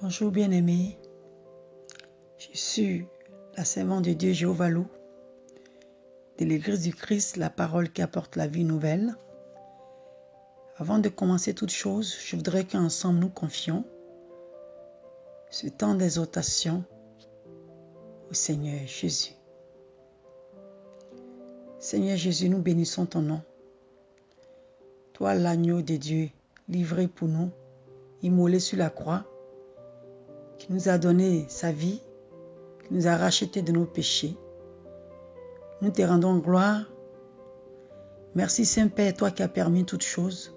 Bonjour bien-aimés, je suis la servante de Dieu Jéhovah Loup de l'Église du Christ, la parole qui apporte la vie nouvelle. Avant de commencer toute chose, je voudrais qu'ensemble nous confions ce temps d'exhortation au Seigneur Jésus. Seigneur Jésus, nous bénissons ton nom. Toi, l'agneau de Dieu, livré pour nous, immolé sur la croix, qui nous a donné sa vie, qui nous a rachetés de nos péchés. Nous te rendons gloire. Merci Saint-Père, toi qui as permis toutes choses.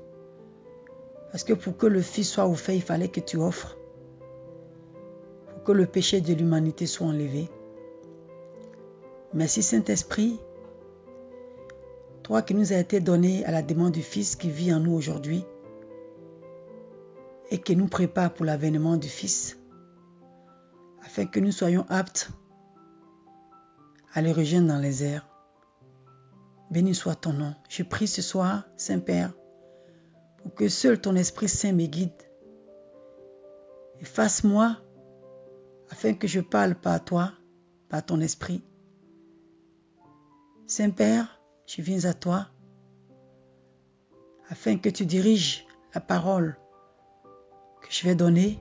Parce que pour que le Fils soit offert, il fallait que tu offres. Pour que le péché de l'humanité soit enlevé. Merci Saint-Esprit, toi qui nous as été donné à la demande du Fils qui vit en nous aujourd'hui et qui nous prépare pour l'avènement du Fils, afin que nous soyons aptes à le rejoindre dans les airs. Béni soit ton nom. Je prie ce soir, Saint-Père, pour que seul ton Esprit Saint me guide. Efface-moi, afin que je parle par toi, par ton Esprit. Saint-Père, je viens à toi, afin que tu diriges la parole que je vais donner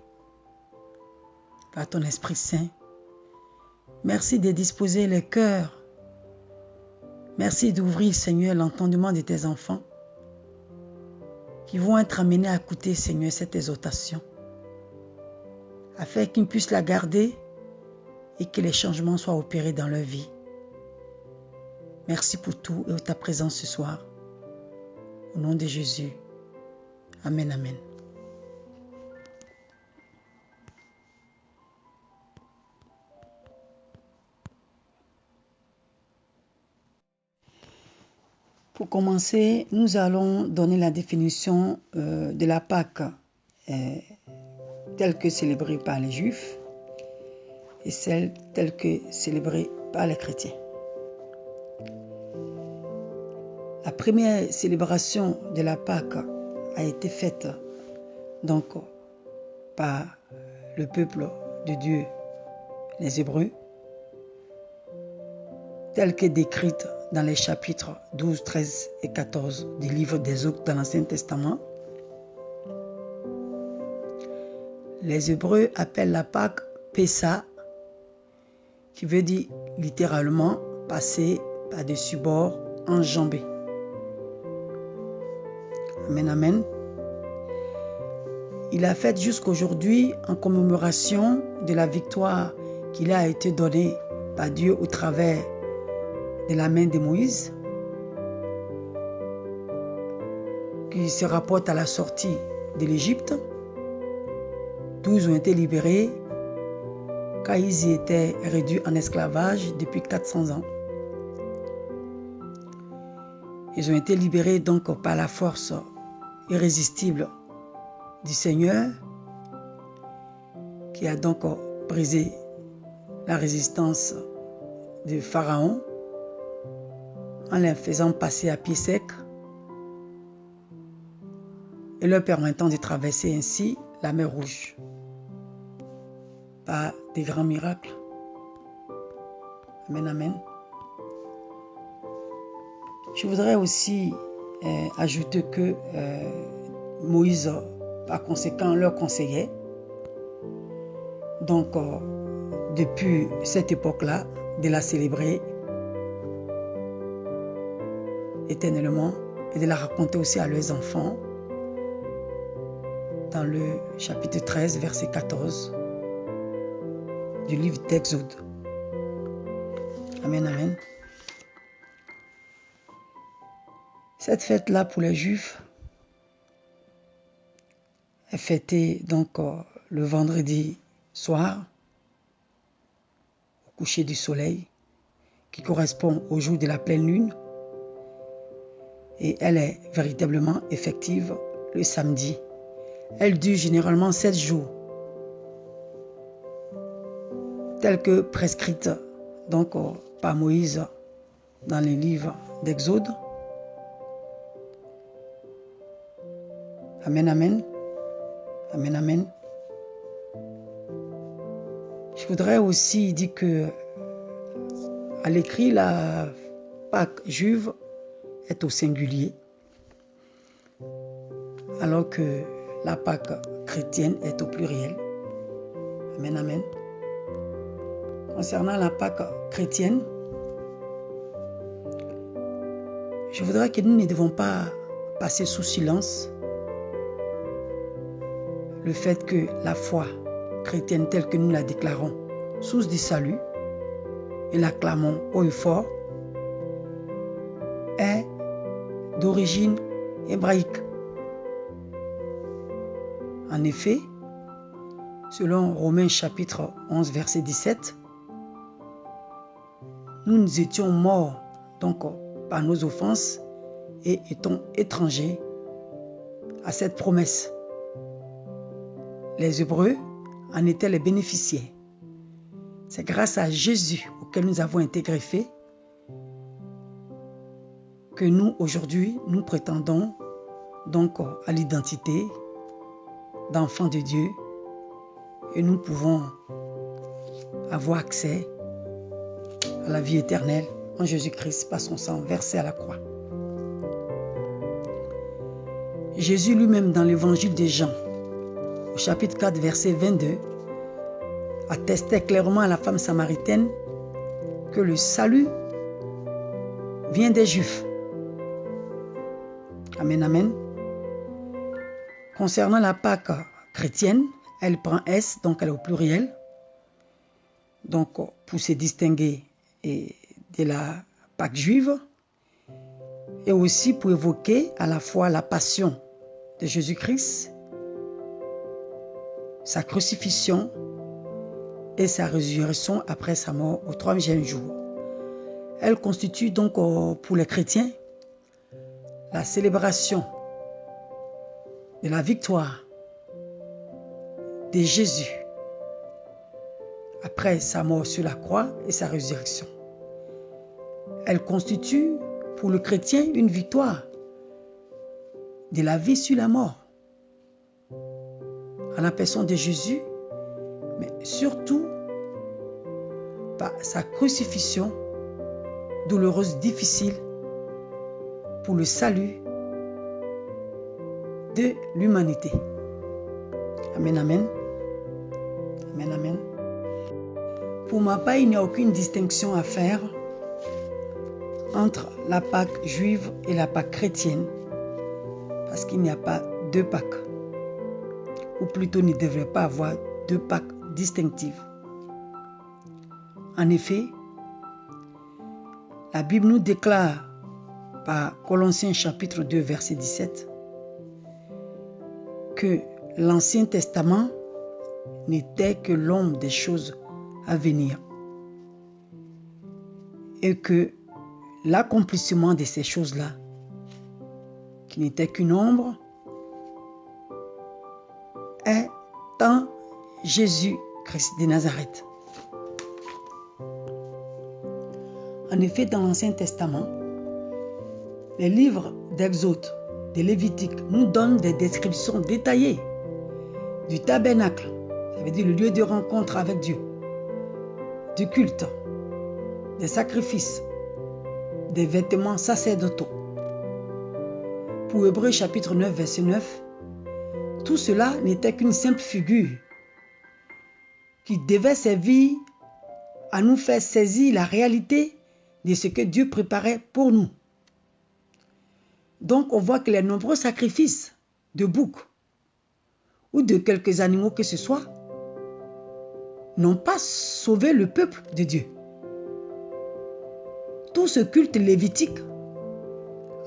par ton Esprit Saint. Merci de disposer les cœurs. Merci d'ouvrir, Seigneur, l'entendement de tes enfants qui vont être amenés à écouter, Seigneur, cette exhortation, afin qu'ils puissent la garder et que les changements soient opérés dans leur vie. Merci pour tout et pour ta présence ce soir. Au nom de Jésus. Amen, amen. Pour commencer, nous allons donner la définition de la Pâque telle que célébrée par les Juifs et celle telle que célébrée par les chrétiens. La première célébration de la Pâque a été faite donc par le peuple de Dieu, les Hébreux, telle que décrite dans les chapitres 12, 13 et 14 du livre d'Exode dans l'Ancien Testament. Les Hébreux appellent la Pâque Pessa, qui veut dire littéralement passer par-dessus bord, enjambé. Amen, amen. Il a fait jusqu'aujourd'hui en commémoration de la victoire qu'il a été donnée par Dieu au travers de la main de Moïse, qui se rapporte à la sortie de l'Égypte. 12 ont été libérés quand ils y étaient réduits en esclavage depuis 400 ans. Ils ont été libérés donc par la force irrésistible du Seigneur, qui a donc brisé la résistance de Pharaon en les faisant passer à pied sec et leur permettant de traverser ainsi la mer Rouge par des grands miracles. Amen, amen. Je voudrais aussi ajouter que Moïse, par conséquent, leur conseillait. Donc, depuis cette époque-là, de la célébrer éternellement et de la raconter aussi à leurs enfants dans le chapitre 13, verset 14 du livre d'Exode. Amen, amen. Cette fête-là pour les Juifs est fêtée donc le vendredi soir, au coucher du soleil, qui correspond au jour de la pleine lune. Et elle est véritablement effective le samedi. Elle dure généralement 7 jours, telle que prescrite donc par Moïse dans les livres d'Exode. Amen, amen. Amen, amen. Je voudrais aussi dire que à l'écrit, la Pâque juive est au singulier, alors que la Pâque chrétienne est au pluriel. Amen, amen. Concernant la Pâque chrétienne, je voudrais que nous ne devons pas passer sous silence le fait que la foi chrétienne telle que nous la déclarons, source du salut, et l'acclamons haut et fort, est d'origine hébraïque. En effet, selon Romains chapitre 11 verset 17, nous étions morts donc par nos offenses et étant étrangers à cette promesse. Les Hébreux en étaient les bénéficiaires. C'est grâce à Jésus auquel nous avons été greffés que nous, aujourd'hui, nous prétendons donc à l'identité d'enfants de Dieu et nous pouvons avoir accès à la vie éternelle en Jésus-Christ par son sang versé à la croix. Jésus lui-même dans l'évangile de Jean, au chapitre 4, verset 22, attestait clairement à la femme samaritaine que le salut vient des Juifs. Amen, amen. Concernant la Pâque chrétienne, elle prend S, donc elle est au pluriel. Donc, pour se distinguer de la Pâque juive, et aussi pour évoquer à la fois la passion de Jésus-Christ, sa crucifixion et sa résurrection après sa mort au 3e jour. Elle constitue donc pour les chrétiens la célébration de la victoire de Jésus après sa mort sur la croix et sa résurrection. Elle constitue pour le chrétien une victoire de la vie sur la mort en la personne de Jésus, mais surtout par sa crucifixion douloureuse, difficile pour le salut de l'humanité. Amen, amen. Amen, amen. Pour ma part, il n'y a aucune distinction à faire entre la Pâque juive et la Pâque chrétienne, parce qu'il n'y a pas deux Pâques, ou plutôt il ne devrait pas avoir deux Pâques distinctives. En effet, la Bible nous déclare par Colossiens chapitre 2 verset 17 que l'Ancien Testament n'était que l'ombre des choses à venir et que l'accomplissement de ces choses-là, qui n'était qu'une ombre, est en Jésus-Christ de Nazareth. En effet, dans l'Ancien Testament, les livres d'Exode, de Lévitique nous donnent des descriptions détaillées du tabernacle, ça veut dire le lieu de rencontre avec Dieu, du culte, des sacrifices, des vêtements sacerdotaux. Pour Hébreux chapitre 9, verset 9, tout cela n'était qu'une simple figure qui devait servir à nous faire saisir la réalité de ce que Dieu préparait pour nous. Donc on voit que les nombreux sacrifices de boucs ou de quelques animaux que ce soit n'ont pas sauvé le peuple de Dieu. Tout ce culte lévitique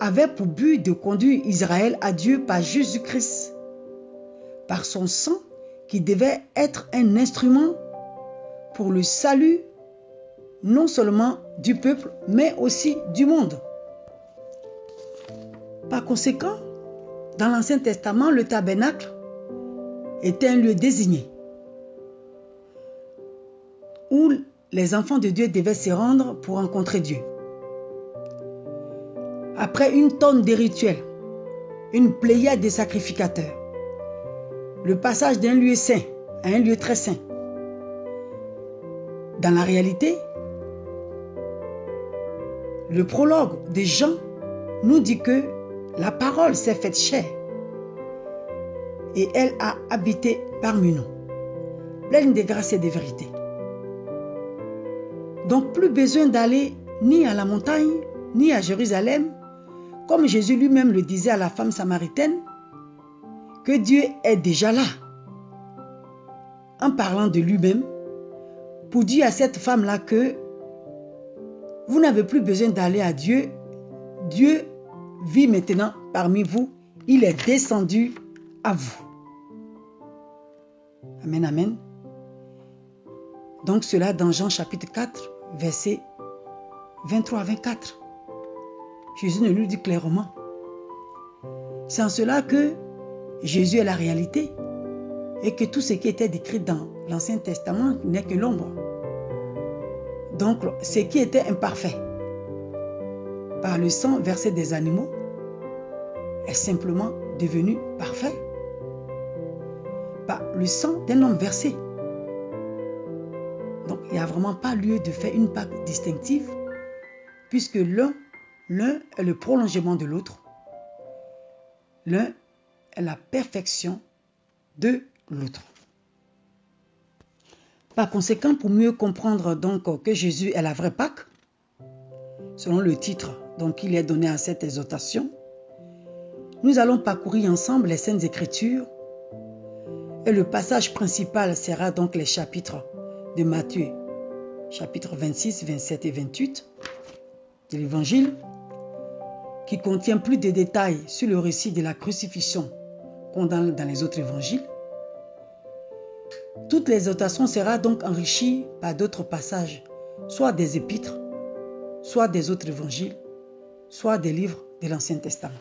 avait pour but de conduire Israël à Dieu par Jésus-Christ, par son sang qui devait être un instrument pour le salut non seulement du peuple, mais aussi du monde. Par conséquent, dans l'Ancien Testament, le tabernacle était un lieu désigné où les enfants de Dieu devaient se rendre pour rencontrer Dieu. Après une tonne de rituels, une pléiade de sacrificateurs, le passage d'un lieu saint à un lieu très saint, dans la réalité, le prologue de Jean nous dit que la parole s'est faite chair et elle a habité parmi nous, pleine de grâce et de vérité. Donc plus besoin d'aller ni à la montagne, ni à Jérusalem, comme Jésus lui-même le disait à la femme samaritaine, que Dieu est déjà là, en parlant de lui-même, pour dire à cette femme-là que vous n'avez plus besoin d'aller à Dieu. Dieu vit maintenant parmi vous. Il est descendu à vous. Amen, amen. Donc cela dans Jean chapitre 4, versets 23 à 24. Jésus nous le dit clairement. C'est en cela que Jésus est la réalité et que tout ce qui était décrit dans l'Ancien Testament n'est que l'ombre. Donc, ce qui était imparfait par le sang versé des animaux est simplement devenu parfait par le sang d'un homme versé. Donc, il n'y a vraiment pas lieu de faire une Pâque distinctive puisque l'un est le prolongement de l'autre. L'un est la perfection de l'autre. Par conséquent, pour mieux comprendre donc que Jésus est la vraie Pâque, selon le titre donc il est donné à cette exhortation, nous allons parcourir ensemble les Saintes Écritures et le passage principal sera donc les chapitres de Matthieu, chapitres 26, 27 et 28 de l'Évangile, qui contient plus de détails sur le récit de la crucifixion qu'on dans les autres évangiles. Toute l'exhortation sera donc enrichie par d'autres passages, soit des épîtres, soit des autres évangiles, soit des livres de l'Ancien Testament.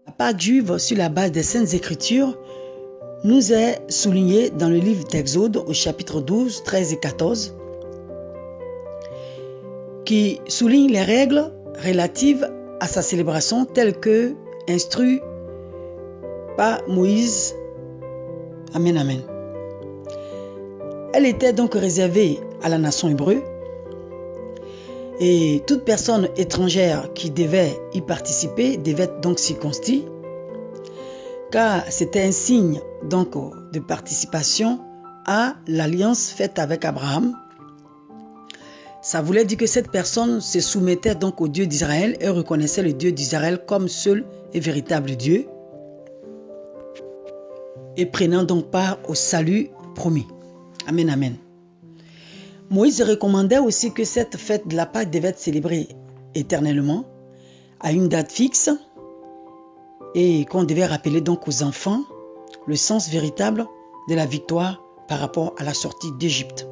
La Pâque juive sur la base des Saintes Écritures nous est soulignée dans le livre d'Exode au chapitre 12, 13 et 14, qui souligne les règles relatives à sa célébration telles que instruites par Moïse. Amen, amen. Elle était donc réservée à la nation hébreu et toute personne étrangère qui devait y participer devait être donc circoncis, car c'était un signe donc de participation à l'alliance faite avec Abraham. Ça voulait dire que cette personne se soumettait donc au Dieu d'Israël et reconnaissait le Dieu d'Israël comme seul et véritable Dieu, et prenant donc part au salut promis. Amen, amen. Moïse recommandait aussi que cette fête de la Pâque devait être célébrée éternellement, à une date fixe, et qu'on devait rappeler donc aux enfants le sens véritable de la victoire par rapport à la sortie d'Égypte.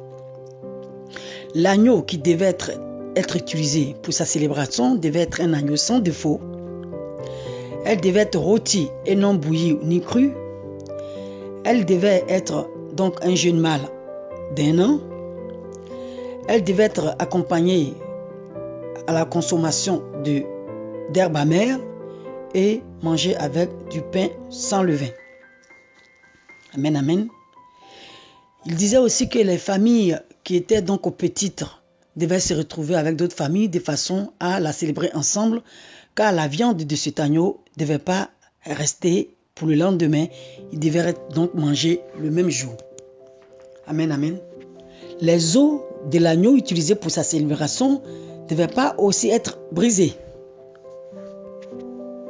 L'agneau qui devait être utilisé pour sa célébration devait être un agneau sans défaut. Elle devait être rôtie et non bouillie ni crue. Elle devait être donc un jeune mâle d'1 an. Elle devait être accompagnée à la consommation d'herbes amères et mangée avec du pain sans levain. Amen, amen. Il disait aussi que les familles qui étaient donc aux petites devaient se retrouver avec d'autres familles de façon à la célébrer ensemble, car la viande de cet agneau ne devait pas rester pour le lendemain, il devait être donc mangé le même jour. Amen, amen. Les os de l'agneau utilisés pour sa célébration ne devaient pas aussi être brisés.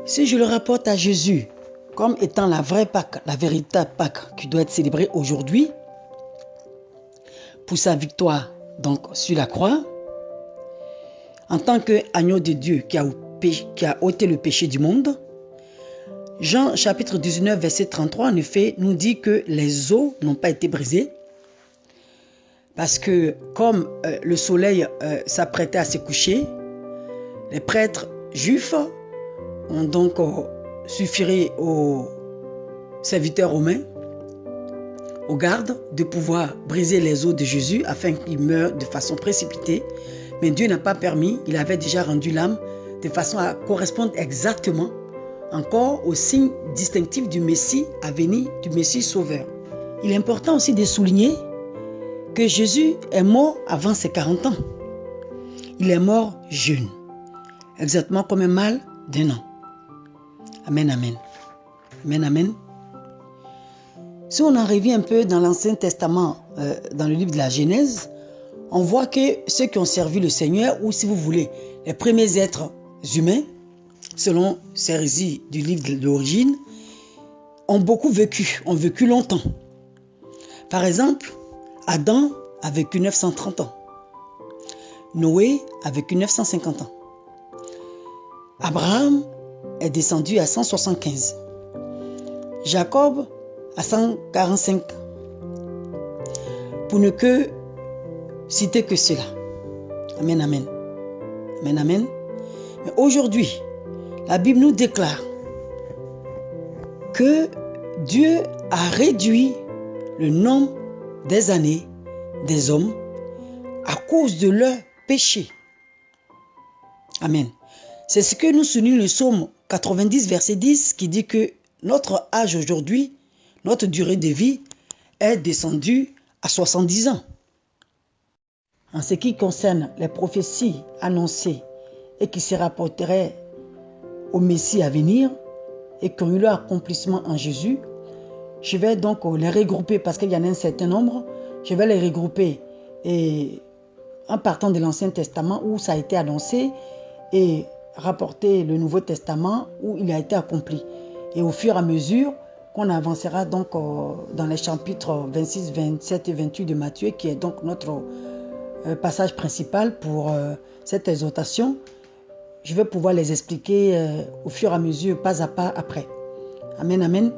Si je le rapporte à Jésus comme étant la vraie Pâque, la véritable Pâque qui doit être célébrée aujourd'hui, pour sa victoire donc sur la croix, en tant qu'agneau de Dieu qui a ôté le péché du monde, Jean chapitre 19 verset 33 en effet nous dit que les os n'ont pas été brisés parce que comme le soleil s'apprêtait à se coucher, les prêtres juifs ont donc suffi aux serviteurs romains, aux gardes, de pouvoir briser les os de Jésus afin qu'il meure de façon précipitée. Mais Dieu n'a pas permis, il avait déjà rendu l'âme de façon à correspondre exactement encore au signe distinctif du Messie à venir, du Messie sauveur. Il est important aussi de souligner que Jésus est mort avant ses 40 ans. Il est mort jeune, exactement comme un mâle d'1 an. Amen, amen. Amen, amen. Si on en revient un peu dans l'Ancien Testament, dans le livre de la Genèse, on voit que ceux qui ont servi le Seigneur, ou si vous voulez, les premiers êtres humains, selon ces récits du livre de l'origine, ont beaucoup vécu, ont vécu longtemps. Par exemple, Adam a vécu 930 ans. Noé a vécu 950 ans. Abraham est descendu à 175. Jacob à 145. Pour ne que citer que cela. Amen, amen. Amen, amen. Mais aujourd'hui, la Bible nous déclare que Dieu a réduit le nombre des années des hommes à cause de leur péché. Amen. C'est ce que nous souligne le psaume 90, verset 10, qui dit que notre âge aujourd'hui, notre durée de vie, est descendue à 70 ans. En ce qui concerne les prophéties annoncées et qui se rapporteraient au Messie à venir et qui ont eu leur accomplissement en Jésus, je vais donc les regrouper parce qu'il y en a un certain nombre. Je vais les regrouper et en partant de l'Ancien Testament où ça a été annoncé et rapporter le Nouveau Testament où il a été accompli. Et au fur et à mesure qu'on avancera donc dans les chapitres 26, 27 et 28 de Matthieu, qui est donc notre passage principal pour cette exhortation, je vais pouvoir les expliquer au fur et à mesure, pas à pas après. Amen, amen.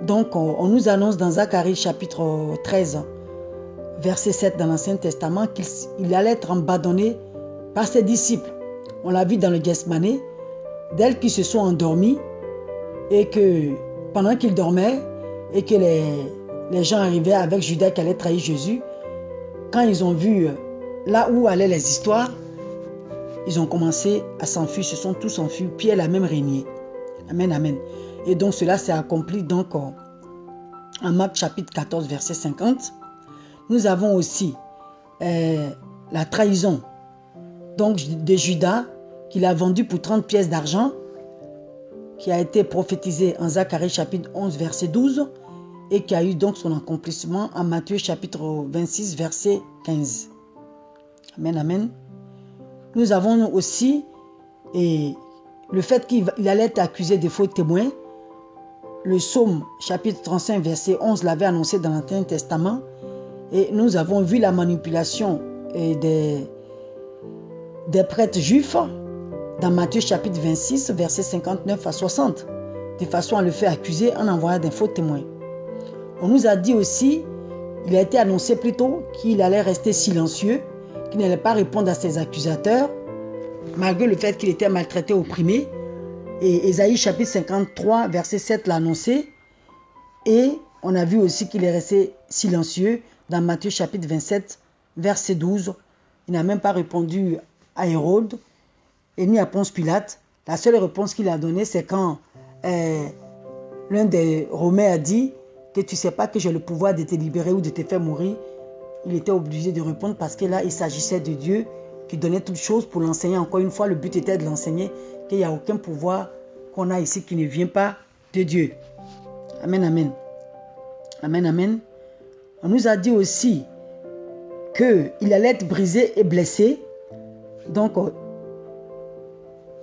Donc, on nous annonce dans Zacharie chapitre 13, verset 7 dans l'Ancien Testament, qu'il allait être abandonné par ses disciples. On l'a vu dans le Gethsémani, d'elles qui se sont endormis et que pendant qu'ils dormaient et que les gens arrivaient avec Judas qui allait trahir Jésus, quand ils ont vu là où allaient les histoires, ils ont commencé à s'enfuir, se sont tous enfuis, Pierre a même régné. Amen, amen. Et donc cela s'est accompli donc en Marc chapitre 14, verset 50. Nous avons aussi la trahison donc de Judas, qu'il a vendu pour 30 pièces d'argent, qui a été prophétisé en Zacharie chapitre 11, verset 12, et qui a eu donc son accomplissement en Matthieu chapitre 26, verset 15. Amen, amen. Nous avons aussi le fait qu'il allait être accusé de faux témoins. Le psaume chapitre 35, verset 11 l'avait annoncé dans l'Ancien Testament. Et nous avons vu la manipulation des prêtres juifs dans Matthieu chapitre 26, verset 59 à 60, de façon à le faire accuser en envoyant des faux témoins. On nous a dit aussi, il a été annoncé plutôt qu'il allait rester silencieux, qu'il n'allait pas répondre à ses accusateurs, malgré le fait qu'il était maltraité, opprimé. Et Ésaïe chapitre 53, verset 7 l'a annoncé. Et on a vu aussi qu'il est resté silencieux dans Matthieu chapitre 27, verset 12. Il n'a même pas répondu à Hérode et ni à Ponce Pilate. La seule réponse qu'il a donnée, c'est quand l'un des Romains a dit que tu ne sais pas que j'ai le pouvoir de te libérer ou de te faire mourir. Il était obligé de répondre parce que là, il s'agissait de Dieu qui donnait toutes choses pour l'enseigner. Encore une fois, le but était de l'enseigner qu'il n'y a aucun pouvoir qu'on a ici qui ne vient pas de Dieu. Amen, amen. Amen, amen. On nous a dit aussi qu'il allait être brisé et blessé. Donc,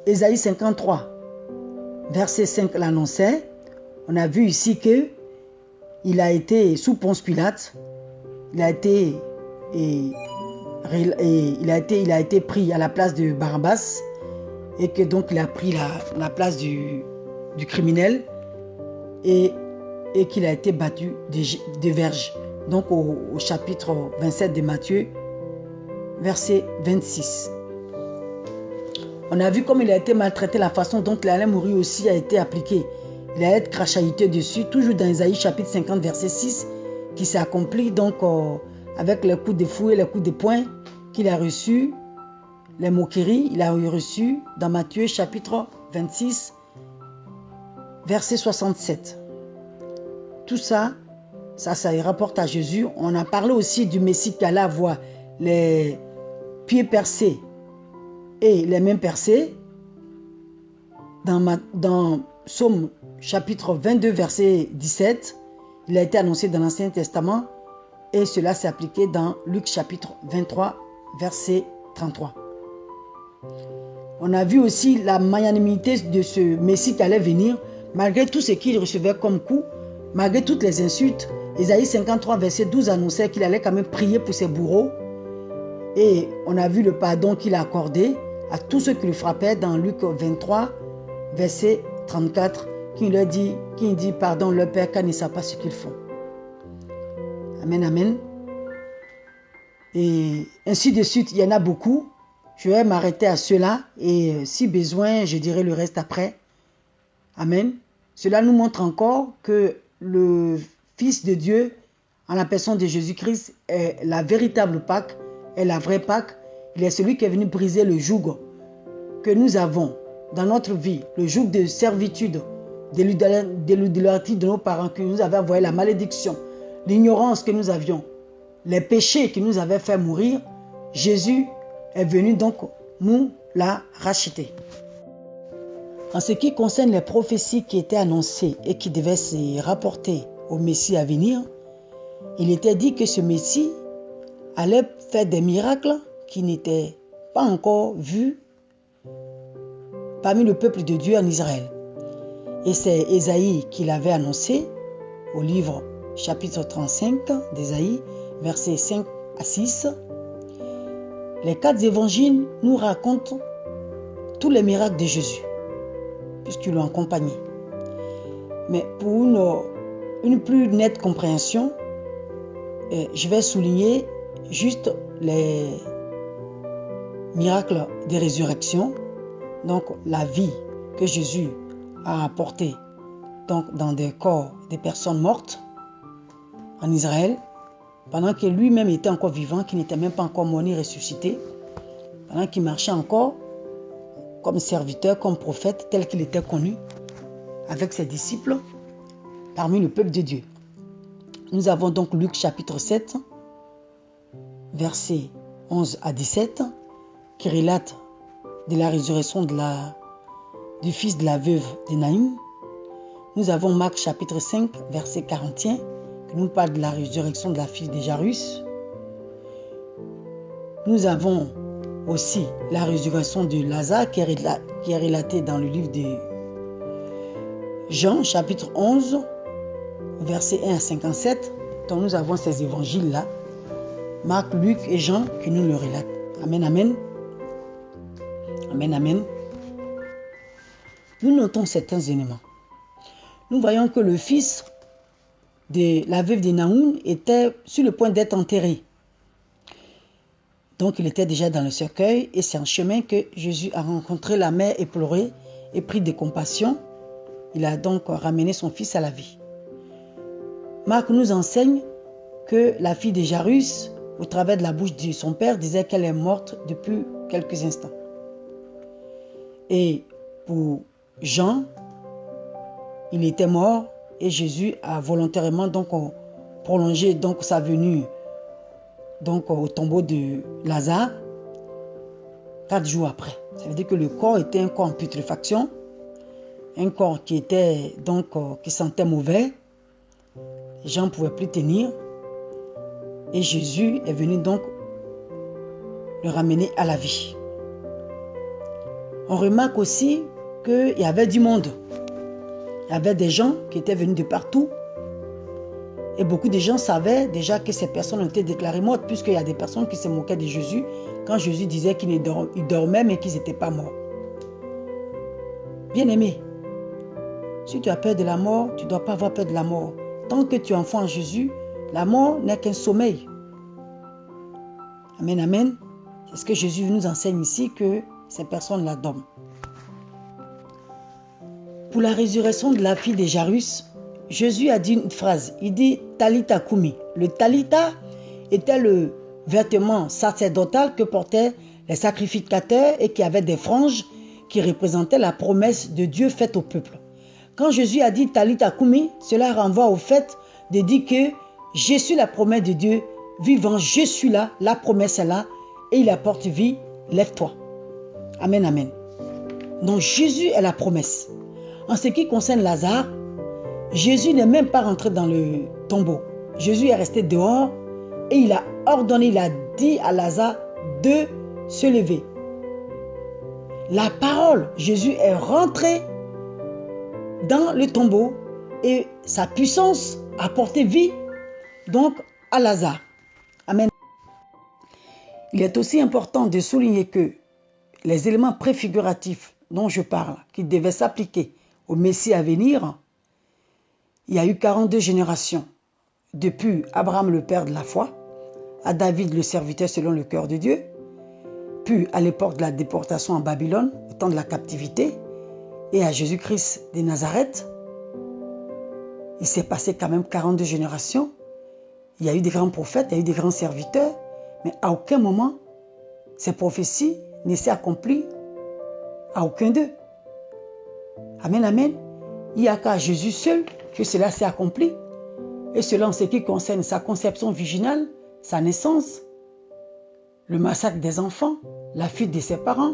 Ésaïe 53, verset 5 l'annonçait. On a vu ici que il a été sous Ponce Pilate. Il a été pris à la place de Barabbas et que donc il a pris la place du criminel et qu'il a été battu de verge. Donc au chapitre 27 de Matthieu, verset 26. On a vu comme il a été maltraité, la façon dont il allait mourir aussi a été appliquée. Il allait être crachaillité dessus, toujours dans Ésaïe chapitre 50, verset 6, qui s'est accompli donc avec les coups de fouet et les coups de poing qu'il a reçus, les moqueries, il a reçu dans Matthieu chapitre 26, verset 67. Tout ça ça rapporte à Jésus. On a parlé aussi du Messie qui allait avoir les pieds percés et les mains percées. Dans Psaume chapitre 22, verset 17, il a été annoncé dans l'Ancien Testament et cela s'est appliqué dans Luc chapitre 23, verset 33. On a vu aussi la magnanimité de ce Messie qui allait venir, malgré tout ce qu'il recevait comme coup, malgré toutes les insultes. Ésaïe 53, verset 12 annonçait qu'il allait quand même prier pour ses bourreaux. Et on a vu le pardon qu'il a accordé à tous ceux qui le frappaient dans Luc 23, verset 34, qui dit pardon leur Père car ils ne savent pas ce qu'ils font. Amen, amen. Et ainsi de suite, il y en a beaucoup. Je vais m'arrêter à cela et si besoin, je dirai le reste après. Amen. Cela nous montre encore que le Fils de Dieu, en la personne de Jésus-Christ, est la véritable Pâque, est la vraie Pâque. Il est celui qui est venu briser le joug que nous avons dans notre vie, le joug de servitude, de l'idolâtrie de nos parents, que nous avaient envoyé la malédiction, l'ignorance que nous avions, les péchés qui nous avaient fait mourir. Jésus est venu donc nous la racheter. En ce qui concerne les prophéties qui étaient annoncées et qui devaient se rapporter au Messie à venir, il était dit que ce Messie allait faire des miracles qui n'étaient pas encore vus parmi le peuple de Dieu en Israël. Et c'est Ésaïe qui l'avait annoncé au livre chapitre 35 d'Ésaïe, versets 5 à 6. Les 4 évangiles nous racontent tous les miracles de Jésus, puisqu'ils l'ont accompagné. Mais pour une plus nette compréhension, je vais souligner juste les miracles de résurrection, donc la vie que Jésus a apportée donc dans des corps des personnes mortes en Israël, pendant que lui-même était encore vivant, qu'il n'était même pas encore mort ni ressuscité, pendant qu'il marchait encore comme serviteur, comme prophète, tel qu'il était connu avec ses disciples parmi le peuple de Dieu. Nous avons donc Luc chapitre 7, versets 11 à 17, qui relate de la résurrection du fils de la veuve de Naïm. Nous avons Marc chapitre 5, verset 41, qui nous parle de la résurrection de la fille de Jairus. Nous avons aussi la résurrection de Lazare qui est relatée dans le livre de Jean chapitre 11, verset 1 à 57. Donc nous avons ces évangiles-là, Marc, Luc et Jean, qui nous le relatent. Amen, amen. Amen, amen. Nous notons certains éléments. Nous voyons que le fils de la veuve de Naoum était sur le point d'être enterré. Donc il était déjà dans le cercueil et c'est en chemin que Jésus a rencontré la mère éplorée et pris de compassion. Il a donc ramené son fils à la vie. Marc nous enseigne que la fille de Jairus, au travers de la bouche de son père, disait qu'elle est morte depuis quelques instants. Et pour Jean, il était mort et Jésus a volontairement donc prolongé donc sa venue donc au tombeau de Lazare 4 jours après. Ça veut dire que le corps était un corps en putréfaction, un corps qui était donc qui sentait mauvais. Les gens ne pouvaient plus tenir et Jésus est venu donc le ramener à la vie. On remarque aussi qu'il y avait du monde. Il y avait des gens qui étaient venus de partout. Et beaucoup de gens savaient déjà que ces personnes ont été déclarées mortes, puisqu'il y a des personnes qui se moquaient de Jésus quand Jésus disait qu'ils dormaient mais qu'ils n'étaient pas morts. Bien-aimé, si tu as peur de la mort, tu ne dois pas avoir peur de la mort. Tant que tu es enfant en Jésus, la mort n'est qu'un sommeil. Amen, amen. C'est ce que Jésus nous enseigne ici, que ces personnes-là dorment. Pour la résurrection de la fille de Jairus, Jésus a dit une phrase. Il dit Talita Kumi. Le Talita était le vêtement sacerdotal que portaient les sacrificateurs et qui avait des franges qui représentaient la promesse de Dieu faite au peuple. Quand Jésus a dit Talita Kumi, cela renvoie au fait de dire que Je suis la promesse de Dieu vivant. Je suis là. La promesse est là. Et il apporte vie. Lève-toi. Amen, amen. Donc Jésus est la promesse. En ce qui concerne Lazare, Jésus n'est même pas rentré dans le tombeau. Jésus est resté dehors et il a ordonné, il a dit à Lazare de se lever. La parole, Jésus est rentré dans le tombeau et sa puissance a porté vie donc à Lazare. Amen. Il est aussi important de souligner que les éléments préfiguratifs dont je parle, qui devaient s'appliquer au Messie à venir, il y a eu 42 générations, depuis Abraham le père de la foi, à David le serviteur selon le cœur de Dieu, puis à l'époque de la déportation en Babylone, au temps de la captivité, et à Jésus-Christ de Nazareth. Il s'est passé quand même 42 générations. Il y a eu des grands prophètes, il y a eu des grands serviteurs, mais à aucun moment, ces prophéties ne s'est accompli à aucun d'eux. Amen, amen. Il n'y a qu'à Jésus seul que cela s'est accompli. Et cela en ce qui concerne sa conception virginale, sa naissance, le massacre des enfants, la fuite de ses parents,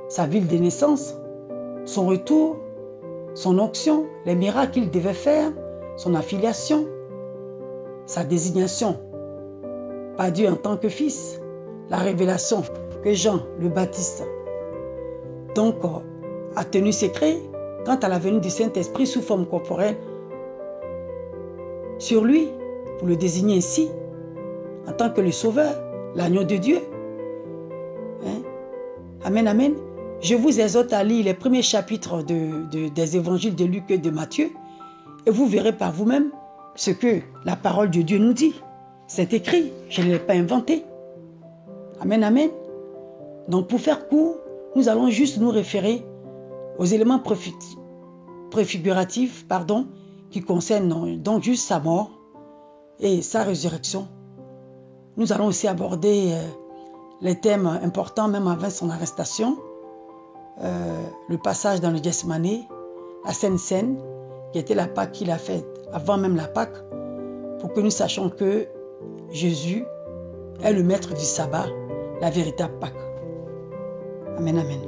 sa ville de naissance, son retour, son onction, les miracles qu'il devait faire, son affiliation, sa désignation par Dieu en tant que fils, la révélation que Jean le Baptiste donc a tenu secret quant à la venue du Saint-Esprit sous forme corporelle sur lui, pour le désigner ainsi, en tant que le Sauveur, l'agneau de Dieu. Hein? Amen, amen. Je vous exhorte à lire les premiers chapitres des évangiles de Luc et de Matthieu, et vous verrez par vous-même ce que la parole de Dieu nous dit. C'est écrit, je ne l'ai pas inventé. Amen, amen. Donc pour faire court, nous allons juste nous référer aux éléments préfiguratifs, qui concernent donc juste sa mort et sa résurrection. Nous allons aussi aborder les thèmes importants même avant son arrestation, le passage dans le Gethsémani, la Sainte Seine, qui était la Pâque qu'il a faite avant même la Pâque, pour que nous sachions que Jésus est le maître du sabbat, la véritable Pâque. Amen, amen.